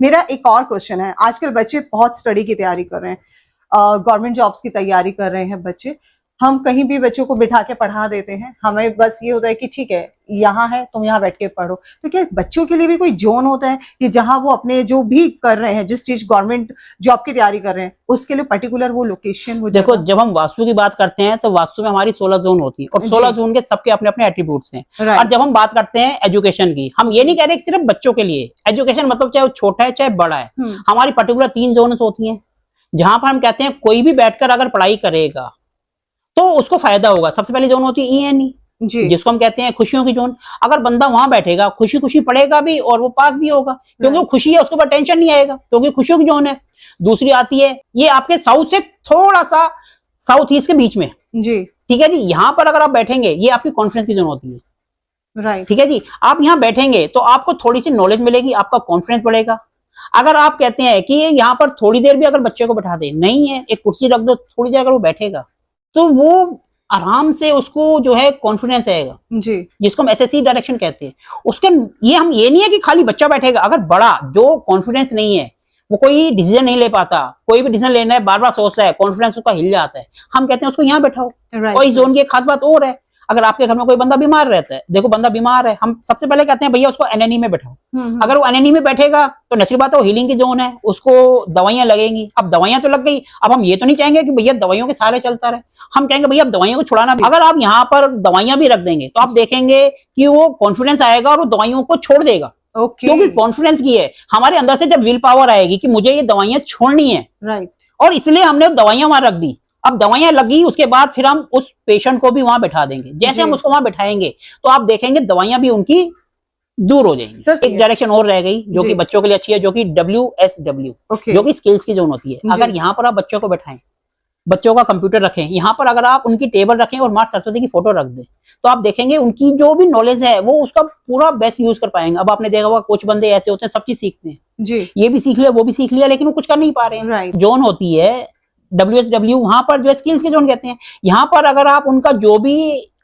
मेरा एक और क्वेश्चन है, आजकल बच्चे बहुत स्टडी की तैयारी कर रहे हैं, गवर्नमेंट जॉब्स की तैयारी कर रहे हैं बच्चे। हम कहीं भी बच्चों को बिठा के पढ़ा देते हैं, हमें बस ये होता है कि ठीक है यहाँ है तुम यहाँ बैठ के पढ़ो। तो क्या बच्चों के लिए भी कोई जोन होता है कि जहां वो अपने जो भी कर रहे हैं, जिस चीज गवर्नमेंट जॉब की तैयारी कर रहे हैं उसके लिए पर्टिकुलर वो लोकेशन, वो देखो जब हम वास्तु की बात करते हैं तो वास्तु में हमारी 16 जोन होती है और 16 जोन के सबके अपने अपने एट्रीब्यूट्स हैं। और जब हम बात करते हैं एजुकेशन की, हम ये नहीं कह रहे कि सिर्फ बच्चों के लिए एजुकेशन, मतलब चाहे वो छोटा है चाहे बड़ा है, हमारी पर्टिकुलर 3 जोन होती हैं जहां पर हम कहते हैं कोई भी बैठकर अगर पढ़ाई करेगा तो उसको फायदा होगा। सबसे पहली जोन होती है ENE, जिसको हम कहते हैं खुशियों की जोन। अगर बंदा वहां बैठेगा खुशी खुशी पढ़ेगा भी और वो पास भी होगा, क्योंकि वो खुशी है, उसके ऊपर टेंशन नहीं आएगा, क्योंकि खुशियों की जोन है। दूसरी आती है ये आपके साउथ से थोड़ा सा साउथ ईस्ट के बीच में जी, ठीक है जी। यहाँ पर अगर आप बैठेंगे ये आपकी कॉन्फ्रेंस की जोन होती है, राइट, ठीक है जी। आप यहाँ बैठेंगे तो आपको थोड़ी सी नॉलेज मिलेगी, आपका कॉन्फिडेंस बढ़ेगा। अगर आप कहते हैं कि यहाँ पर थोड़ी देर भी अगर बच्चे को बैठा दे, नहीं है एक कुर्सी रख दो, थोड़ी देर अगर वो बैठेगा तो वो आराम से उसको जो है कॉन्फिडेंस आएगा जी, जिसको हम SSC डायरेक्शन कहते हैं। उसके ये हम ये नहीं है कि खाली बच्चा बैठेगा, अगर बड़ा जो कॉन्फिडेंस नहीं है, वो कोई डिसीजन नहीं ले पाता, कोई भी डिसीजन लेना है बार बार सोचता है, कॉन्फिडेंस उसका हिल जाता है, हम कहते हैं उसको यहाँ बैठाओ। और इस जोन की एक खास बात और है, अगर आपके घर में कोई बंदा बीमार रहता है, देखो बंदा बीमार है, हम सबसे पहले कहते हैं भैया उसको NNE में बैठाओ। अगर वो NNE में बैठेगा तो नेचुरल बात है वो हीलिंग की जोन है, उसको दवाइयां लगेंगी। अब दवाइयां तो लग गई, अब हम ये तो नहीं चाहेंगे कि भैया दवाइयों के सहारे चलता रहे, हम कहेंगे भैया अब दवाइयों को छुड़ाना भी। अगर आप यहाँ पर दवाइयां भी रख देंगे तो आप देखेंगे कि वो कॉन्फिडेंस आएगा और वो दवाइयों को छोड़ देगा, क्योंकि कॉन्फिडेंस की है। हमारे अंदर से जब विल पावर आएगी कि मुझे ये दवाइयां छोड़नी है, राइट, और इसलिए हमने दवाइयां वहां रख दी। अब दवाइयां लगी उसके बाद फिर हम उस पेशेंट को भी वहां बैठा देंगे। जैसे हम उसको वहां बैठाएंगे तो आप देखेंगे दवाइयां भी उनकी दूर हो जाएंगी। एक डायरेक्शन और रह गई जो कि बच्चों के लिए अच्छी है, जो कि WSW, जो कि स्किल्स की जोन होती है। अगर यहाँ पर आप बच्चों को बैठाएं, बच्चों का कंप्यूटर रखें, यहाँ पर अगर आप उनकी टेबल रखें और माँ सरस्वती की फोटो रख दें तो आप देखेंगे उनकी जो भी नॉलेज है वो उसका पूरा बेस्ट यूज कर पाएंगे। अब आपने देखा होगा कुछ बंदे ऐसे होते हैं सब चीज सीखते हैं जी, ये भी सीख लिया वो भी सीख लिया, लेकिन वो कुछ कर नहीं पा रहे हैं। जोन होती है WSW, वहां पर जो स्किल्स की जोन कहते हैं। यहाँ पर अगर आप उनका जो भी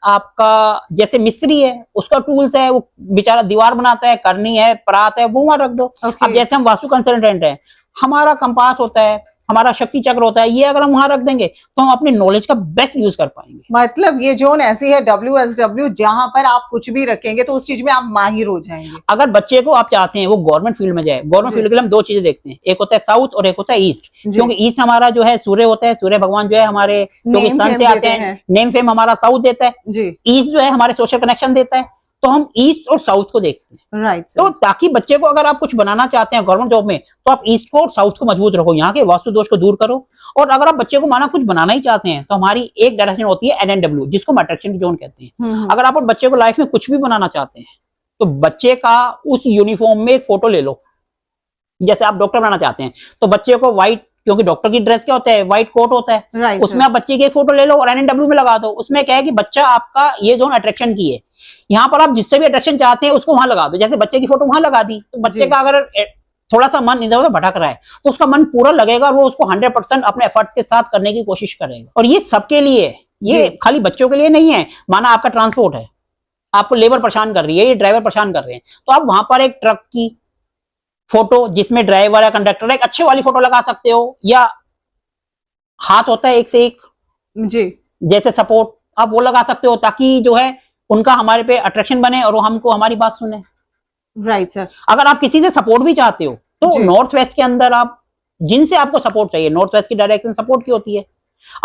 आपका जैसे मिस्त्री है उसका टूल्स है, वो बेचारा दीवार बनाता है, करनी है, परात है, वो वहां रख दो। अब जैसे हम वास्तु कंसल्टेंट है, हमारा कंपास होता है, हमारा शक्ति चक्र होता है, ये अगर हम वहां रख देंगे तो हम अपने नॉलेज का बेस्ट यूज कर पाएंगे। मतलब ये जोन ऐसी है WSW जहां पर आप कुछ भी रखेंगे तो उस चीज में आप माहिर हो जाएंगे। अगर बच्चे को आप चाहते हैं वो गवर्नमेंट फील्ड में जाए, गवर्नमेंट फील्ड के लिए हम 2 चीजें देखते हैं, एक होता है साउथ और एक होता है ईस्ट। क्योंकि ईस्ट हमारा जो है सूर्य होता है, सूर्य भगवान जो है हमारे क्योंकि सन से आते हैं, नेम फेम हमारा साउथ देता है, ईस्ट जो है हमारे सोशल कनेक्शन देता है, तो हम ईस्ट और साउथ को देखते हैं, राइट। तो ताकि बच्चे को अगर आप कुछ बनाना चाहते हैं गवर्नमेंट जॉब में तो आप ईस्ट को और साउथ को मजबूत रखो, यहाँ के वास्तु दोष को दूर करो। और अगर आप बच्चे को माना कुछ बनाना ही चाहते हैं तो हमारी एक डायरेक्शन होती है NNW, जिसको हम अट्रैक्शन की जोन कहते हैं। अगर आप बच्चे को लाइफ में कुछ भी बनाना चाहते हैं तो बच्चे का उस यूनिफॉर्म में एक फोटो ले लो। जैसे आप डॉक्टर बनाना चाहते हैं तो बच्चे को व्हाइट, क्योंकि डॉक्टर की ड्रेस क्या होता है, व्हाइट कोट होता है, उसमें आप बच्चे की एक फोटो ले लो और NNW में लगा दो। उसमें क्या है कि बच्चा आपका ये जोन अट्रैक्शन की है, यहाँ पर आप जिससे भी अट्रैक्शन चाहते हैं उसको वहां लगा दो। जैसे बच्चे की फोटो वहां लगा दी तो बच्चे का अगर थोड़ा सा मन इधर उधर भटक रहा है तो उसका मन पूरा लगेगा और वो उसको 100% अपने एफर्ट्स के साथ करने की कोशिश करेगा। और ये सबके लिए, ये खाली बच्चों के लिए नहीं है। माना आपका ट्रांसपोर्ट है, आपको लेबर परेशान कर रही है, ये ड्राइवर परेशान कर रहे हैं, तो आप वहां पर एक ट्रक की फोटो जिसमें ड्राइवर या कंडक्टर एक अच्छे वाली फोटो लगा सकते हो, या हाथ होता है एक से एक जी, जैसे सपोर्ट आप वो लगा सकते हो, ताकि जो है उनका हमारे पे अट्रैक्शन बने और वो हमको हमारी बात सुने, राइट सर। अगर आप किसी से सपोर्ट भी चाहते हो तो नॉर्थ वेस्ट के अंदर आप जिनसे आपको सपोर्ट चाहिए, नॉर्थ वेस्ट की डायरेक्शन सपोर्ट की होती है,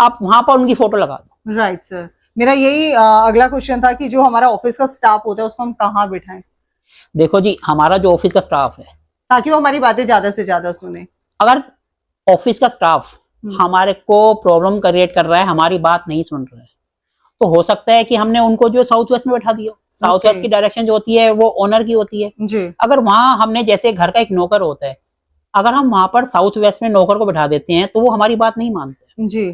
आप वहां पर उनकी फोटो लगा दो, राइट सर। मेरा यही अगला क्वेश्चन था कि जो हमारा ऑफिस का स्टाफ होता है उसको हम कहाँ बिठाएं? देखो जी, हमारा जो ऑफिस का स्टाफ है, ताकि वो हमारी बातें ज्यादा से ज्यादा सुने। अगर ऑफिस का स्टाफ हमारे को प्रॉब्लम क्रिएट कर रहा है, हमारी बात नहीं सुन रहा है, तो हो सकता है कि हमने उनको जो साउथ वेस्ट में बैठा दिया। साउथ वेस्ट की डायरेक्शन जो होती है वो ओनर की होती है जी। अगर वहां हमने, जैसे घर का एक नौकर होता है, अगर हम वहां पर साउथ वेस्ट में नौकर को बैठा देते हैं तो वो हमारी बात नहीं मानते जी।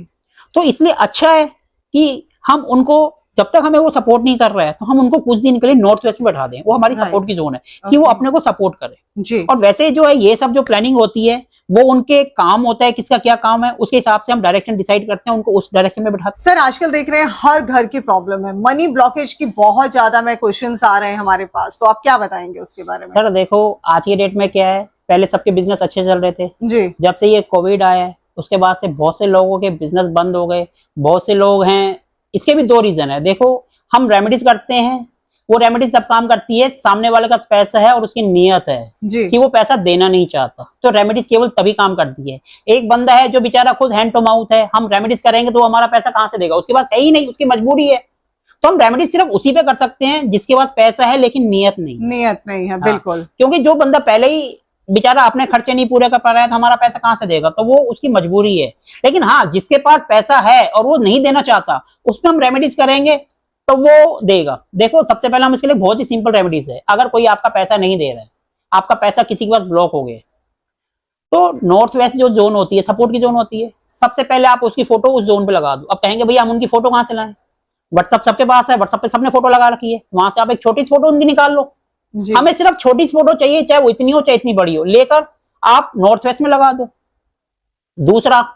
तो इसलिए अच्छा है कि हम उनको, जब तक हमें वो सपोर्ट नहीं कर रहा है तो हम उनको कुछ दिन के लिए नॉर्थ वेस्ट में बैठा दें, वो हमारी सपोर्ट की जोन है कि वो अपने को सपोर्ट करे जी। और वैसे जो है ये सब जो प्लानिंग होती है वो उनके काम होता है, किसका क्या काम है उसके हिसाब से हम डायरेक्शन डिसाइड करते हैं, उनको उस डायरेक्शन में बैठाते हैं। सर आजकल देख रहे हैं हर घर की प्रॉब्लम है, मनी ब्लॉकेज की बहुत ज्यादा में क्वेश्चंस आ रहे हैं हमारे पास, तो आप क्या बताएंगे उसके बारे में? सर देखो आज की डेट में क्या है पहले सबके बिजनेस अच्छे चल रहे थे जी। जब से ये कोविड आया है उसके बाद से बहुत से लोगों के बिजनेस बंद हो गए। बहुत से लोग हैं, इसके भी दो रीजन है। देखो, हम रेमेडीज करते हैं, वो रेमेडीज तब काम करती है सामने वाले का पैसा है और उसकी नियत है जी। कि वो पैसा देना नहीं चाहता, तो रेमेडीज केवल तभी काम करती है। एक बंदा है जो बेचारा खुद हैंड टू माउथ है, हम रेमेडीज करेंगे तो हमारा पैसा कहां से देगा, उसके पास है ही नहीं, उसकी मजबूरी है। तो हम रेमेडीज सिर्फ उसी पे कर सकते हैं जिसके पास पैसा है लेकिन नियत नहीं। नियत नहीं है, हाँ, बिल्कुल। क्योंकि जो बंदा पहले ही बेचारा अपने खर्चे नहीं पूरे कर पा रहा है तो हमारा पैसा कहां से देगा, तो वो उसकी मजबूरी है। लेकिन हाँ, जिसके पास पैसा है और वो नहीं देना चाहता, उसमें हम रेमेडीज करेंगे तो वो देगा। देखो, सबसे पहले हम इसके लिए बहुत ही सिंपल रेमेडीज है। अगर कोई आपका पैसा नहीं दे रहा है, आपका पैसा किसी के पास ब्लॉक हो गया, तो नॉर्थ वेस्ट जो जोन होती है, सपोर्ट की जोन होती है, सबसे पहले आप उसकी फोटो उस जोन पे लगा दो। अब कहेंगे भैया हम उनकी फोटो कहां से लाएं, व्हाट्सएप सबके पास है, व्हाट्सएप पे सबने फोटो लगा रखी है, वहां से आप एक छोटी सी फोटो उनकी निकाल लो। हमें सिर्फ छोटी सी फोटो चाहिए, चाहे वो इतनी हो चाहे इतनी बड़ी हो, लेकर आप नॉर्थ वेस्ट में लगा दो। दूसरा,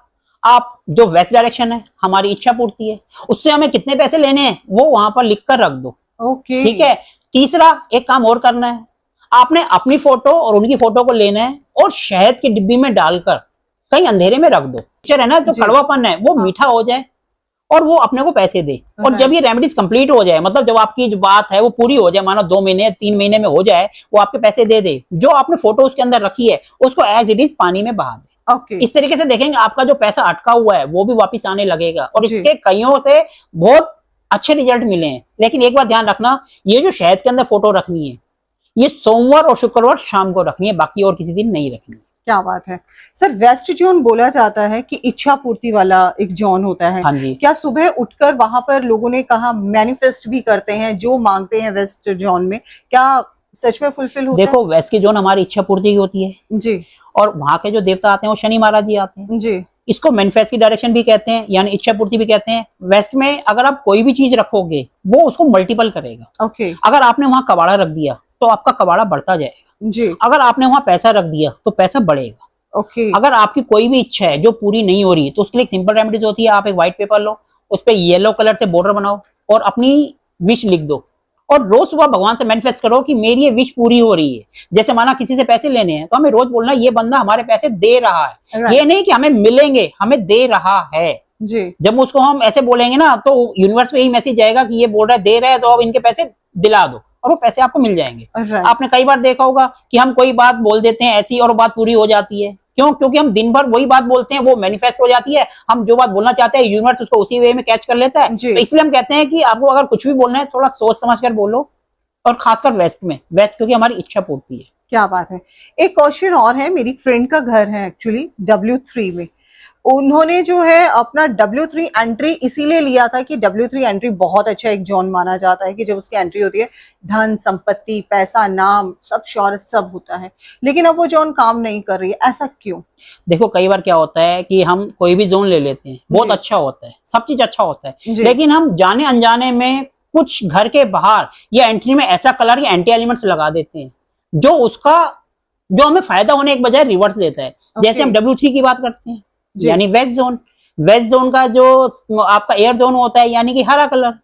आप जो वेस्ट डायरेक्शन है, हमारी इच्छा पूर्ति है, उससे हमें कितने पैसे लेने हैं वो वहां पर लिख कर रख दो। ओके, ठीक है। तीसरा, एक काम और करना है, आपने अपनी फोटो और उनकी फोटो को लेना है और शहद की डिब्बी में डालकर कहीं अंधेरे में रख दो। पिक्चर है ना, तो कड़वापन है वो मीठा हो जाए और वो अपने को पैसे दे। और जब ये रेमेडीज कंप्लीट हो जाए, मतलब जब आपकी जो बात है वो पूरी हो जाए, मानो 2 महीने 3 महीने में हो जाए, वो आपके पैसे दे दे। जो आपने फोटो उसके अंदर रखी है उसको एज इट इज पानी में बहा दे। इस तरीके से देखेंगे आपका जो पैसा अटका हुआ है वो भी वापस आने लगेगा। और इसके कईयों से बहुत अच्छे रिजल्ट मिले हैं। लेकिन एक बात ध्यान रखना, ये जो शहद के अंदर फोटो रखनी है, ये सोमवार और शुक्रवार शाम को रखनी है, बाकी और किसी दिन नहीं रखनी है। क्या बात है सर। वेस्ट जोन बोला जाता है कि इच्छा पूर्ति वाला एक जोन होता है। हाँ जी। क्या सुबह उठकर वहां पर लोगों ने कहा मैनिफेस्ट भी करते हैं, जो मांगते हैं वेस्ट जोन में, क्या सच में फुलफिल होता है? देखो, वेस्ट की जोन हमारी इच्छा पूर्ति की होती है जी। और वहां के जो देवता आते हैं वो शनि महाराज जी आते हैं जी। इसको मैनिफेस्ट की डायरेक्शन भी कहते हैं, यानी इच्छा पूर्ति भी कहते हैं। वेस्ट में अगर आप कोई भी चीज रखोगे वो उसको मल्टीपल करेगा। ओके। अगर आपने वहां कबाड़ा रख दिया तो आपका कबाड़ा बढ़ता जाएगा। जी। अगर आपने वहां पैसा रख दिया तो पैसा बढ़ेगा। ओके। अगर आपकी कोई भी इच्छा है जो पूरी नहीं हो रही तो उसके लिए एक सिंपल रेमेडीज होती है। आप एक व्हाइट पेपर लो, उस पर येलो कलर से बॉर्डर बनाओ और अपनी विश लिख दो और रोज सुबह भगवान से मैनिफेस्ट करो कि मेरी ये विश पूरी हो रही है। जैसे माना किसी से पैसे लेने हैं तो हमें रोज बोलना ये बंदा हमारे पैसे दे रहा है, ये नहीं कि हमें मिलेंगे, हमें दे रहा है जी। जब उसको हम ऐसे बोलेंगे ना तो यूनिवर्स में यही मैसेज जाएगा कि ये बोल रहा है दे रहा है, तो अब इनके पैसे दिला दो और वो पैसे आपको मिल जाएंगे। आपने कई बार देखा होगा कि हम कोई बात बोल देते हैं ऐसी और वो बात पूरी हो जाती है। क्यों? क्योंकि हम दिन भर वही बात बोलते हैं, वो मैनिफेस्ट हो जाती है। हम जो बात बोलना चाहते हैं यूनिवर्स उसको उसी वे में कैच कर लेता है। तो इसलिए हम कहते हैं कि आपको अगर कुछ भी बोलना है थोड़ा सोच समझ कर बोलो, और खासकर वेस्ट में, वेस्ट क्योंकि हमारी इच्छा पूर्ति है। क्या बात है। एक क्वेश्चन और है, मेरी फ्रेंड का घर है एक्चुअली W3 में। उन्होंने जो है अपना W3 एंट्री इसीलिए लिया था कि W3 एंट्री बहुत अच्छा एक जोन माना जाता है कि जब उसकी एंट्री होती है धन संपत्ति पैसा नाम सब शौहरत सब होता है, लेकिन अब वो जोन काम नहीं कर रही है, ऐसा क्यों? देखो, कई बार क्या होता है कि हम कोई भी जोन ले लेते हैं, बहुत अच्छा होता है, सब चीज अच्छा होता है, लेकिन हम जाने अनजाने में कुछ घर के बाहर या एंट्री में ऐसा कलर या एंटी एलिमेंट्स लगा देते हैं जो हमें फायदा होने के बजाय रिवर्स देता है। जैसे हम W3 की बात करते हैं, यानी वेस्ट जोन। वेस्ट जोन का जो आपका एयर जोन होता है, यानी कि हरा कलर,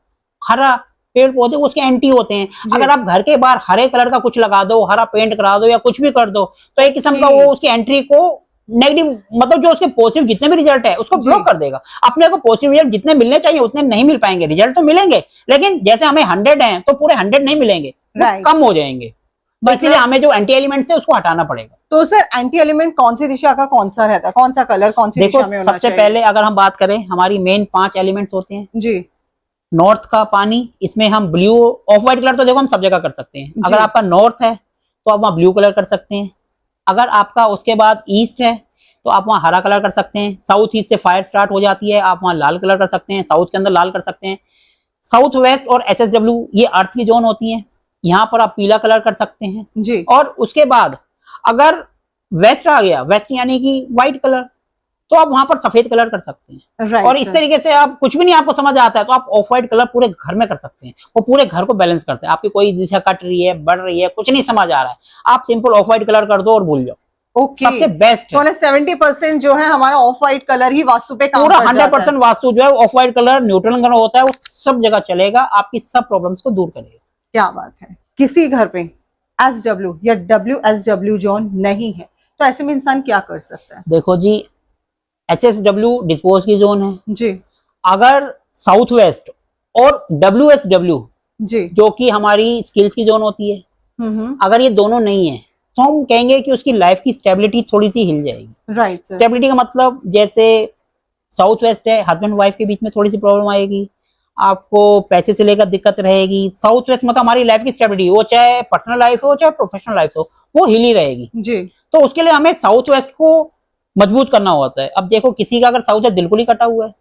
हरा पेड़ पौधे उसके एंटी होते हैं। अगर आप घर के बाहर हरे कलर का कुछ लगा दो, हरा पेंट करा दो या कुछ भी कर दो, तो एक किस्म का वो उसकी एंट्री को नेगेटिव, मतलब जो उसके पॉजिटिव जितने भी रिजल्ट है उसको ब्लॉक कर देगा। अपने को पॉजिटिव रिजल्ट जितने मिलने चाहिए उतने नहीं मिल पाएंगे। रिजल्ट तो मिलेंगे लेकिन जैसे हमें 100 हैं तो पूरे 100 नहीं मिलेंगे, कम हो जाएंगे। इसीलिए हमें जो एंटी एलिमेंट्स है उसको हटाना पड़ेगा। तो सर एंटी एलिमेंट कौन सी दिशा का कौन सा रहता है, कौन सा कलर कौन सी दिशा में होना चाहिए? सबसे पहले अगर हम बात करें, हमारी मेन 5 एलिमेंट्स होते हैं जी। नॉर्थ का पानी, इसमें हम ब्लू, ऑफ व्हाइट कलर तो देखो हम सब जगह कर सकते हैं। अगर आपका नॉर्थ है तो आप वहाँ ब्लू कलर कर सकते हैं। अगर आपका उसके बाद ईस्ट है तो आप वहाँ हरा कलर कर सकते हैं। साउथ ईस्ट से फायर स्टार्ट हो जाती है, आप वहाँ लाल कलर कर सकते हैं, साउथ के अंदर लाल कर सकते हैं। साउथ वेस्ट और SSW ये अर्थ की जोन होती है, यहाँ पर आप पीला कलर कर सकते हैं जी। और उसके बाद अगर वेस्ट आ गया, वेस्ट यानी कि व्हाइट कलर, तो आप वहां पर सफेद कलर कर सकते हैं। और इस तरीके से आप कुछ भी नहीं आपको समझ आता है तो आप ऑफ व्हाइट कलर पूरे घर में कर सकते हैं, वो पूरे घर को बैलेंस करते हैं। आपकी कोई दिशा कट रही है, बढ़ रही है, कुछ नहीं समझ आ रहा है, आप सिंपल ऑफ व्हाइट कलर कर दो और भूल जाओ। सबसे बेस्ट है। 70% जो है हमारा ऑफ व्हाइट कलर ही वास्तु पे काम पूरा 100% वास्तु जो है of white colour neutral colour होता है, वो सब जगह चलेगा, आपकी सब प्रॉब्लम्स को दूर करेगा। क्या बात है। किसी घर पे SW या WSW जोन नहीं है तो ऐसे में इंसान क्या कर सकता है? देखो जी, SSW डिस्पोज की जोन है जी अगर साउथ वेस्ट, और WSW जी जो कि हमारी स्किल्स की जोन होती है, अगर ये दोनों नहीं है तो हम कहेंगे कि उसकी लाइफ की स्टेबिलिटी थोड़ी सी हिल जाएगी। राइट। स्टेबिलिटी का मतलब जैसे साउथ वेस्ट है, हस्बैंड वाइफ के बीच में थोड़ी सी प्रॉब्लम आएगी, आपको पैसे से लेकर दिक्कत रहेगी। साउथ वेस्ट मतलब हमारी लाइफ की स्टेबिलिटी, वो चाहे पर्सनल लाइफ हो चाहे प्रोफेशनल लाइफ हो, वो हिली रहेगी जी। तो उसके लिए हमें साउथ वेस्ट को मजबूत करना होता है। अब देखो किसी का अगर साउथ वेस्ट बिल्कुल ही कटा हुआ है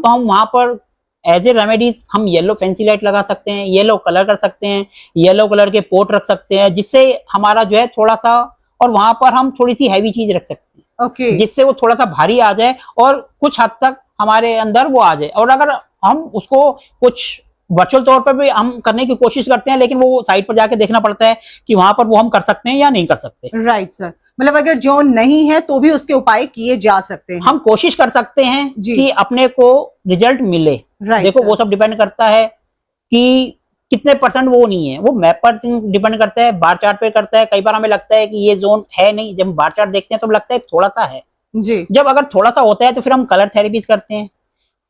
तो हम वहां पर एज ए रेमेडीज हम येलो फैंसी लाइट लगा सकते हैं, येलो कलर कर सकते हैं, येलो कलर के पोट रख सकते हैं, जिससे हमारा जो है थोड़ा सा, और वहां पर हम थोड़ी सी हैवी चीज रख सकते हैं ओके। जिससे वो थोड़ा सा भारी आ जाए और कुछ हद तक हमारे अंदर वो आ जाए। और अगर हम उसको कुछ वर्चुअल तौर पर भी हम करने की कोशिश करते हैं, लेकिन वो साइट पर जाके देखना पड़ता है कि वहां पर वो हम कर सकते हैं या नहीं कर सकते। राइट सर, मतलब अगर जोन नहीं है तो भी उसके उपाय किए जा सकते हैं। हम कोशिश कर सकते हैं कि अपने को रिजल्ट मिले। देखो वो सब डिपेंड करता है कि कितने % वो नहीं है, वो मैप पर डिपेंड करता है, बार चार्ट पे करता है। कई बार हमें लगता है कि ये जोन है नहीं, जब बार चार्ट देखते हैं तो लगता है थोड़ा सा है जी। जब अगर थोड़ा सा होता है तो फिर हम कलर थेरेपीज करते हैं,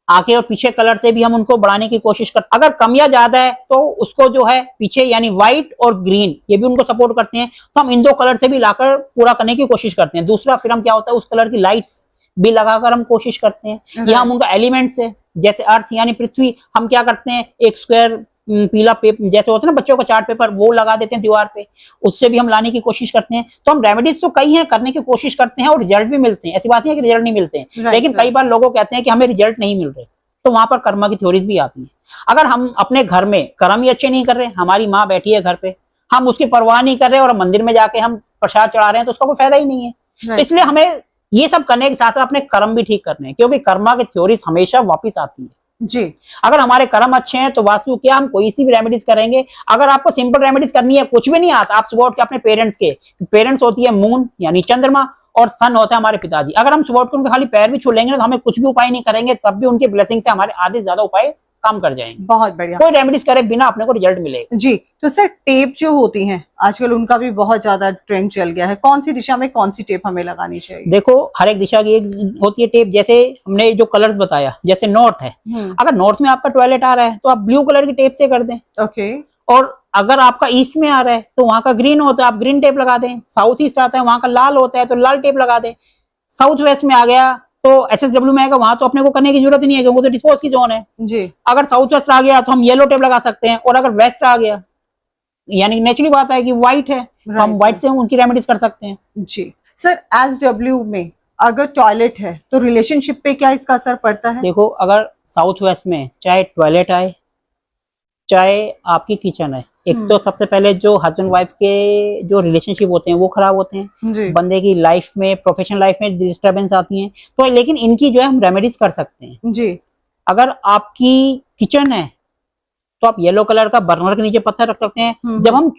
आगे और पीछे कलर से भी हम उनको बढ़ाने की कोशिश करते हैं। अगर कम या ज्यादा है तो उसको जो है पीछे यानी व्हाइट और ग्रीन ये भी उनको सपोर्ट करते हैं, तो हम इन दो कलर से भी लाकर पूरा करने की कोशिश करते हैं। दूसरा फिर हम क्या होता है उस कलर की लाइट्स भी लगाकर हम कोशिश करते हैं, या हम उनका एलिमेंट्स है जैसे अर्थ यानी पृथ्वी, हम क्या करते हैं एक स्क्वायर पीला पेपर जैसे होता है ना बच्चों का चार्ट पेपर, वो लगा देते हैं दीवार पे, उससे भी हम लाने की कोशिश करते हैं। तो हम रेमेडीज तो कई हैं करने की कोशिश करते हैं और रिजल्ट भी मिलते हैं, ऐसी बात नहीं है कि रिजल्ट नहीं मिलते हैं, लेकिन कई बार लोगों कहते हैं कि हमें रिजल्ट नहीं मिल रहे, तो वहां पर कर्मा की थ्योरीज भी आती है। अगर हम अपने घर में कर्म ही अच्छे नहीं कर रहे, हमारी माँ बैठी है घर पे, हम उसकी परवाह नहीं कर रहे और मंदिर में जाके हम प्रसाद चढ़ा रहे हैं तो उसका कोई फायदा ही नहीं है। तो इसलिए हमें ये सब करने के साथ साथ अपने कर्म भी ठीक करने हैं, क्योंकि कर्मा की थ्योरीज हमेशा वापिस आती है जी। अगर हमारे कर्म अच्छे हैं तो वास्तु क्या हम कोई सी भी रेमेडीज करेंगे। अगर आपको सिंपल रेमेडीज करनी है, कुछ भी नहीं आता, आप सुबह उठ के अपने पेरेंट्स होती है मून यानी चंद्रमा और सन होता है हमारे पिताजी, अगर हम सुबह उठ के उनके खाली पैर भी छू लेंगे तो हमें कुछ भी उपाय नहीं करेंगे, तब भी उनके ब्लेसिंग से हमारे आधे से ज्यादा उपाय काम कर जाएंगे। बहुत बढ़िया। कोई रेमेडीज करे बिना अपने को रिजल्ट मिलेगा जी। तो सर टेप जो होती हैं आजकल उनका भी बहुत ज्यादा ट्रेंड चल गया है, कौन सी दिशा में कौन सी टेप हमें लगानी चाहिए? देखो हर एक दिशा की एक होती है टेप, जैसे हमने जो कलर्स बताया, जैसे नॉर्थ है, अगर नॉर्थ में आपका टॉयलेट आ रहा है तो आप ब्लू कलर की टेप से कर दें। ओके। और अगर आपका ईस्ट में आ रहा है तो वहां का ग्रीन होता है, आप ग्रीन टेप लगा दें। साउथ ईस्ट आता है वहां का लाल होता है तो लाल टेप लगा दें। साउथ वेस्ट में आ गया तो SSW में आएगा, वहां तो अपने को करने की जरूरत ही नहीं है क्योंकि वो तो डिस्पोज की जोन है जी। अगर साउथ वेस्ट आ गया तो हम येलो टेप लगा सकते हैं, और अगर वेस्ट आ गया यानी नेचुरली बात है कि व्हाइट है तो हम व्हाइट से उनकी रेमेडीज कर सकते हैं। जी सर, SW में अगर टॉयलेट है तो रिलेशनशिप पे क्या इसका असर पड़ता है? देखो अगर साउथ वेस्ट में चाहे टॉयलेट आए चाहे आपकी किचन है, एक तो सबसे पहले जो हस्बैंड वाइफ के जो रिलेशनशिप होते हैं वो खराब होते हैं, बंदे की लाइफ में प्रोफेशनल लाइफ में डिस्टर्बेंस आती है, तो लेकिन इनकी जो है हम रेमेडीज कर सकते हैं जी। अगर आपकी किचन है तो आप येलो कलर का बर्नर के नीचे पत्थर रख सकते हैं। जब हम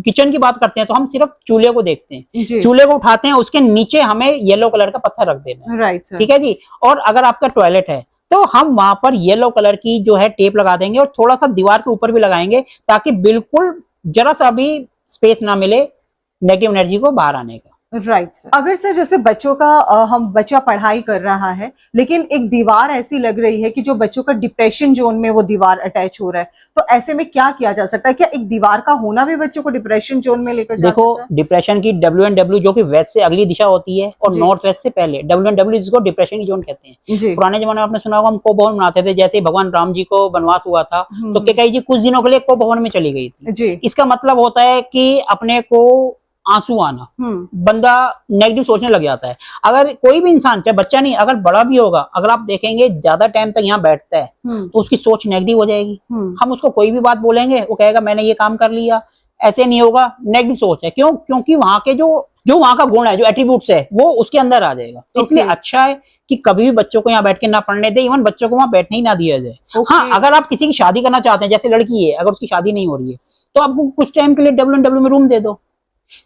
किचन की बात करते हैं तो हम सिर्फ चूल्हे को देखते हैं, चूल्हे को उठाते हैं, उसके नीचे हमें येलो कलर का पत्थर रख देना है, राइट सर। ठीक है जी। और अगर आपका टॉयलेट है तो हम वहां पर येलो कलर की जो है टेप लगा देंगे और थोड़ा सा दीवार के ऊपर भी लगाएंगे ताकि बिल्कुल जरा सा भी स्पेस ना मिले नेगेटिव एनर्जी को बाहर आने का। Right sir. अगर सर जैसे बच्चों का हम बच्चा पढ़ाई कर रहा है लेकिन एक दीवार ऐसी लग रही है कि जो बच्चों का डिप्रेशन जोन में वो दीवार अटैच हो रहा है, तो ऐसे में क्या किया जा सकता है? क्या एक दीवार का होना भी बच्चों को डिप्रेशन जोन में लेकर जा सकता है? देखो डिप्रेशन की WNW जो कि वेस्ट से अगली दिशा होती है और नॉर्थ वेस्ट से पहले, WNW जिसको डिप्रेशन की जोन कहते हैं। पुराने जमाने में आपने सुना होगा हम को भवन बनाते थे, जैसे भगवान राम जी को वनवास हुआ था तो कैकेयी जी कुछ दिनों के लिए को भवन में चली गई थी। इसका मतलब होता है कि अपने को आंसू आना, बंदा नेगेटिव सोचने लग जाता है। अगर कोई भी इंसान चाहे बच्चा नहीं अगर बड़ा भी होगा, अगर आप देखेंगे ज्यादा टाइम तक यहाँ बैठता है तो उसकी सोच नेगेटिव हो जाएगी। हम उसको कोई भी बात बोलेंगे वो कहेगा मैंने ये काम कर लिया, ऐसे नहीं होगा, नेगेटिव सोच है। क्यों? क्योंकि वहां के जो वहां का गुण है, जो एट्रीब्यूट्स है वो उसके अंदर आ जाएगा। इसलिए अच्छा है कि कभी भी बच्चों को यहाँ बैठ के ना पढ़ने दे, इवन बच्चों को वहां बैठने ही ना दिया जाए। हाँ अगर आप किसी की शादी करना चाहते हैं, जैसे लड़की है अगर उसकी शादी नहीं हो रही है तो आपको कुछ टाइम के लिए WNW में रूम दे दो,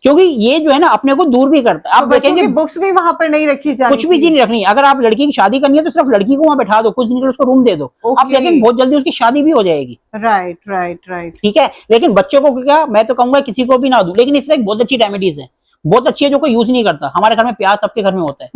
क्योंकि ये जो है ना अपने को दूर भी करता है। आप देखेंगे बुक्स भी वहां पर नहीं रखी जानी, कुछ भी चीज नहीं रखनी। अगर आप लड़की की शादी करनी है तो सिर्फ लड़की को वहां बैठा दो, कुछ दिन के लिए उसको रूम दे दो, आप देखेंगे बहुत जल्दी उसकी शादी भी हो जाएगी। राइट राइट राइट, ठीक है। लेकिन बच्चों को क्या मैं तो कहूंगा किसी को भी ना दूं, लेकिन इससे एक बहुत अच्छी रेमेडीज है। बहुत अच्छी है, जो कोई यूज नहीं करता। हमारे घर में प्याज सबके घर में होता है।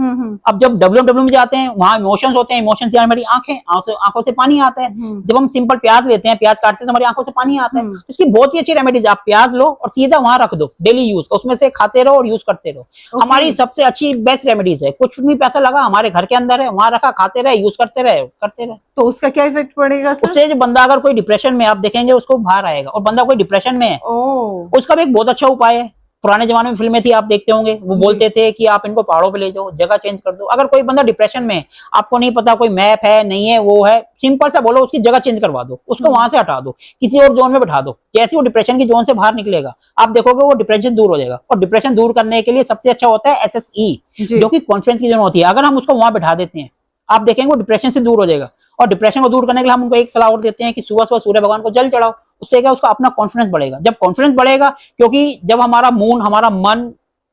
अब जब WMW में जाते हैं, वहां इमोशंस होते हैं, इमोशंस यानी हमारी आंखों से पानी आता है। जब हम सिंपल प्याज लेते हैं, प्याज काटते हैं तो हमारी आंखों से पानी आता है। इसकी बहुत ही अच्छी रेमेडीज। आप प्याज लो और सीधा वहां रख दो, डेली यूज, उसमें से खाते रहो और यूज करते रहो। हमारी सबसे अच्छी बेस्ट रेमेडीज है। कुछ भी पैसा लगा हमारे घर के अंदर है, वहां रखा, खाते रहे, यूज करते रहे, करते रहे। तो उसका क्या इफेक्ट पड़ेगा सर? उससे जो बंदा अगर कोई डिप्रेशन में, आप देखेंगे उसको बाहर आएगा। और बंदा कोई डिप्रेशन में है, उसका भी एक बहुत अच्छा उपाय है। पुराने जमाने में फिल्में थी, आप देखते होंगे, वो बोलते थे कि आप इनको पहाड़ों पे ले जाओ, जगह चेंज कर दो। अगर कोई बंदा डिप्रेशन में, आपको नहीं पता कोई मैप है नहीं है, वो है, सिंपल सा बोलो उसकी जगह चेंज करवा दो, उसको वहां से हटा दो, किसी और जोन में बैठा दो। जैसे वो डिप्रेशन की जोन से बाहर निकलेगा, आप देखोगे वो डिप्रेशन दूर हो जाएगा। और डिप्रेशन दूर करने के लिए सबसे अच्छा होता है SSE, जो कि कॉन्फ्रेंस की जोन होती है। अगर हम उसको वहां बैठा देते हैं, आप देखेंगे वो डिप्रेशन से दूर हो जाएगा। और डिप्रेशन को दूर करने के लिए हम उनको एक सलाह और देते हैं कि सुबह सुबह सूर्य भगवान को जल चढ़ाओ। उससे क्या, उसका अपना कॉन्फिडेंस बढ़ेगा। जब कॉन्फिडेंस बढ़ेगा, क्योंकि जब हमारा मूड, हमारा मन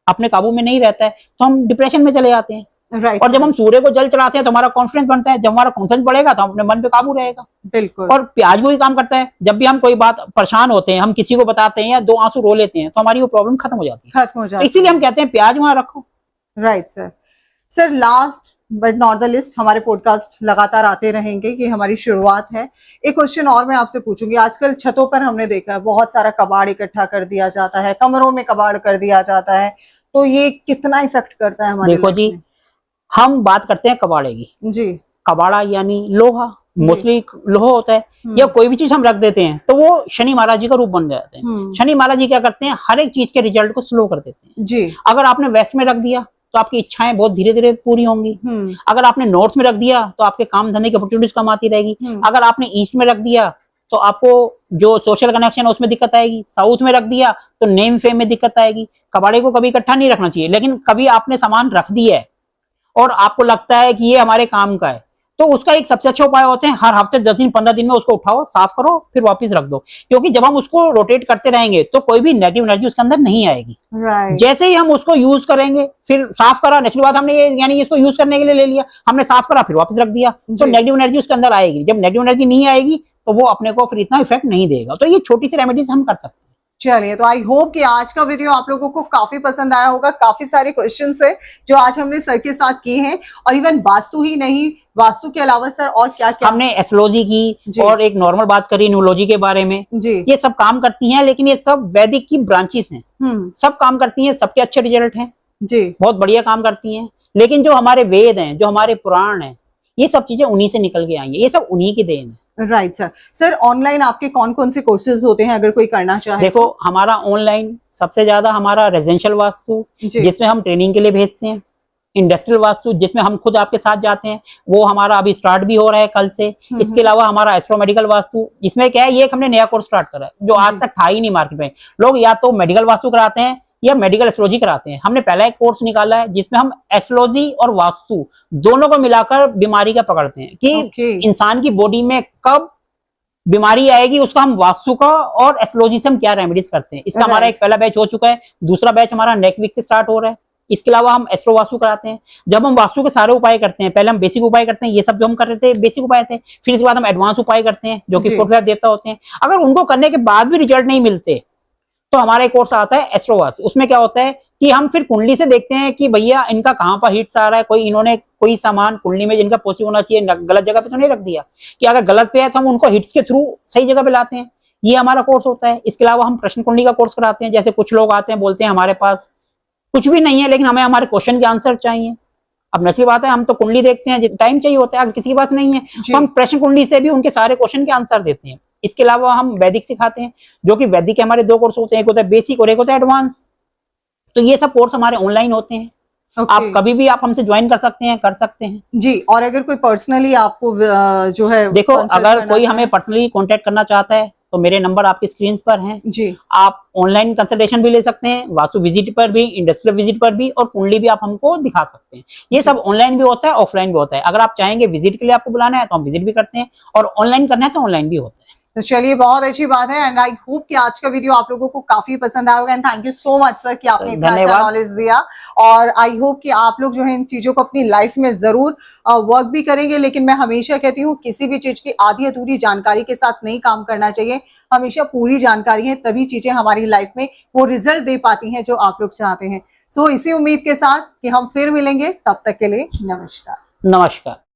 अपने काबू में नहीं रहता है, तो हम डिप्रेशन में चले जाते हैं। राइट। और जब हम सूर्य को जल चढ़ाते हैं तो हमारा कॉन्फिडेंस बढ़ता है। जब हमारा कॉन्फिडेंस बढ़ेगा तो हम अपने मन पे काबू रहेगा। बिल्कुल। और प्याज वही काम करता है। जब भी हम कोई बात परेशान होते हैं, हम किसी को बताते हैं या 2 आंसू रो लेते हैं, तो हमारी वो प्रॉब्लम खत्म हो जाती है। खत्म हो जाती है। इसीलिए हम कहते हैं प्याज वहां रखो। Right sir. Sir last but not the list, हमारे पॉडकास्ट लगातार आते रहेंगे, कि हमारी शुरुआत है। एक क्वेश्चन और मैं आपसे पूछूंगी। आजकल छतों पर हमने देखा है बहुत सारा कबाड़ इकट्ठा कर दिया जाता है, कमरों में कबाड़ कर दिया जाता है, तो ये कितना इफेक्ट करता है हमारे? देखो जी, हम बात करते हैं कबाड़े की जी। कबाड़ा यानी लोहा, मोस्टली लोहा होता है, या कोई भी चीज हम रख देते हैं तो वो शनि महाराज जी का रूप बन जाते हैं। शनि महाराज जी क्या करते हैं, हर एक चीज के रिजल्ट को स्लो कर देते हैं जी। अगर आपने वेस्ट में रख दिया तो आपकी इच्छाएं बहुत धीरे धीरे पूरी होंगी। अगर आपने नॉर्थ में रख दिया तो आपके काम धंधे की अपॉर्चुनिटीज कम आती रहेगी। अगर आपने ईस्ट में रख दिया तो आपको जो सोशल कनेक्शन है उसमें दिक्कत आएगी। साउथ में रख दिया तो नेम फेम में दिक्कत आएगी। कबाड़े को कभी इकट्ठा नहीं रखना चाहिए, लेकिन कभी आपने सामान रख दिया है और आपको लगता है कि ये हमारे काम का है, तो उसका एक सबसे अच्छा उपाय होते हैं, हर हफ्ते 10 दिन 15 दिन में उसको उठाओ, साफ करो, फिर वापस रख दो। क्योंकि जब हम उसको रोटेट करते रहेंगे तो कोई भी नेगेटिव एनर्जी उसके अंदर नहीं आएगी। जैसे ही हम उसको यूज करेंगे, फिर साफ करा, नेक्स्ट बात हमने ये यानी इसको यूज करने के लिए ले लिया, हमने साफ करा फिर वापस रख दिया, तो नेगेटिव एनर्जी उसके अंदर आएगी। जब नेगेटिव एनर्जी नहीं आएगी तो वो अपने को फिर इतना इफेक्ट नहीं देगा। तो ये छोटी सी रेमेडीज हम कर सकते हैं। चलिए, तो आई होप कि आज का वीडियो आप लोगों को काफी पसंद आया होगा। काफी सारे क्वेश्चंस है जो आज हमने सर के साथ किए हैं, और इवन वास्तु ही नहीं, वास्तु के अलावा सर और क्या क्या हमने एस्ट्रोलॉजी की और एक नॉर्मल बात करी न्यूरोलॉजी के बारे में जी। ये सब काम करती हैं, लेकिन ये सब वैदिक की ब्रांचेस हैं। सब काम करती हैं, सबके अच्छे रिजल्ट हैं जी, बहुत बढ़िया काम करती हैं। लेकिन जो हमारे वेद हैं, जो हमारे पुराण हैं, ये सब चीजें उन्हीं से निकल के आई है, ये सब उन्हीं की देन है। Right sir. सर ऑनलाइन आपके कौन कौन से कोर्सेज होते हैं अगर कोई करना चाहे? देखो, हमारा ऑनलाइन सबसे ज्यादा हमारा रेजिडेंशियल वास्तु, जिसमें हम ट्रेनिंग के लिए भेजते हैं। इंडस्ट्रियल वास्तु, जिसमें हम खुद आपके साथ जाते हैं, वो हमारा अभी स्टार्ट भी हो रहा है कल से। इसके अलावा हमारा एस्ट्रोमेडिकल वास्तु, जिसमें क्या है, ये हमने नया कोर्स स्टार्ट करा है जो आज तक था ही नहीं मार्केट में। लोग या तो मेडिकल वास्तु कराते हैं या मेडिकल एस्ट्रोलॉजी कराते हैं। हमने पहला एक कोर्स निकाला है जिसमें हम एस्ट्रोलॉजी और वास्तु दोनों को मिलाकर बीमारी का पकड़ते हैं कि इंसान की बॉडी में कब बीमारी आएगी, उसका हम वास्तु का और एस्ट्रोलॉजी से हम क्या रेमेडीज करते हैं। इसका हमारा एक पहला बैच हो चुका है, दूसरा बैच हमारा नेक्स्ट वीक से स्टार्ट हो रहा है। इसके अलावा हम एस्ट्रो वास्तु कराते हैं। जब हम वास्तु के सारे उपाय करते हैं, पहले हम बेसिक उपाय करते हैं, ये सब जो हम कर रहे थे बेसिक उपाय थे, फिर इसके बाद हम एडवांस उपाय करते हैं जो कि 4-5 देवता होते हैं। अगर उनको करने के बाद भी रिजल्ट नहीं मिलते तो हमारा एक कोर्स आता है एस्ट्रोवास्तु। उसमें क्या होता है कि हम फिर कुंडली से देखते हैं कि भैया इनका कहाँ पर हिट्स आ रहा है, कोई इन्होंने कोई सामान कुंडली में जिनका पॉसिबल होना चाहिए गलत जगह पे तो नहीं रख दिया, कि अगर गलत पे है तो हम उनको हिट्स के थ्रू सही जगह पे लाते हैं। ये हमारा कोर्स होता है। इसके अलावा हम प्रश्न कुंडली का कोर्स कराते हैं। जैसे कुछ लोग आते हैं, बोलते हैं हमारे पास कुछ भी नहीं है लेकिन हमें हमारे क्वेश्चन के आंसर चाहिए। अब नची बात है, हम तो कुंडली देखते हैं, टाइम चाहिए होता है। अगर किसी के पास नहीं है तो हम प्रश्न कुंडली से भी उनके सारे क्वेश्चन के आंसर देते हैं। इसके अलावा हम वैदिक सिखाते हैं, जो कि वैदिक के हमारे 2 कोर्स होते हैं, एक होता है बेसिक और एक होता है एडवांस। तो ये सब कोर्स हमारे ऑनलाइन होते हैं। आप कभी भी आप हमसे ज्वाइन कर सकते हैं, कर सकते हैं जी। और अगर कोई पर्सनली आपको जो है, देखो, अगर कोई हमें पर्सनली कांटेक्ट करना चाहता है तो मेरे नंबर आपकी स्क्रीन पर हैं जी। आप ऑनलाइन कंसल्टेशन भी ले सकते हैं, वास्तु विजिट पर भी, इंडस्ट्रियल विजिट पर भी, और कुंडली भी आप हमको दिखा सकते हैं। ये सब ऑनलाइन भी होता है, ऑफलाइन भी होता है। अगर आप चाहेंगे विजिट के लिए आपको बुलाना है तो हम विजिट भी करते हैं, और ऑनलाइन करना है तो ऑनलाइन भी होता है। तो चलिए, बहुत अच्छी बात है। एंड आई होप कि आज का वीडियो आप लोगों को काफी पसंद आया होगा। And thank you so much sir कि आपने इतना अच्छा नॉलेज दिया। और आई होप कि आप लोग जो है इन चीजों को अपनी लाइफ में जरूर वर्क भी करेंगे। लेकिन मैं हमेशा कहती हूँ, किसी भी चीज की आधी अधूरी जानकारी के साथ नहीं काम करना चाहिए। हमेशा पूरी जानकारी है, तभी चीजें हमारी लाइफ में वो रिजल्ट दे पाती हैं जो आप लोग चाहते हैं। सो इसी उम्मीद के साथ कि हम फिर मिलेंगे, तब तक के लिए नमस्कार। नमस्कार।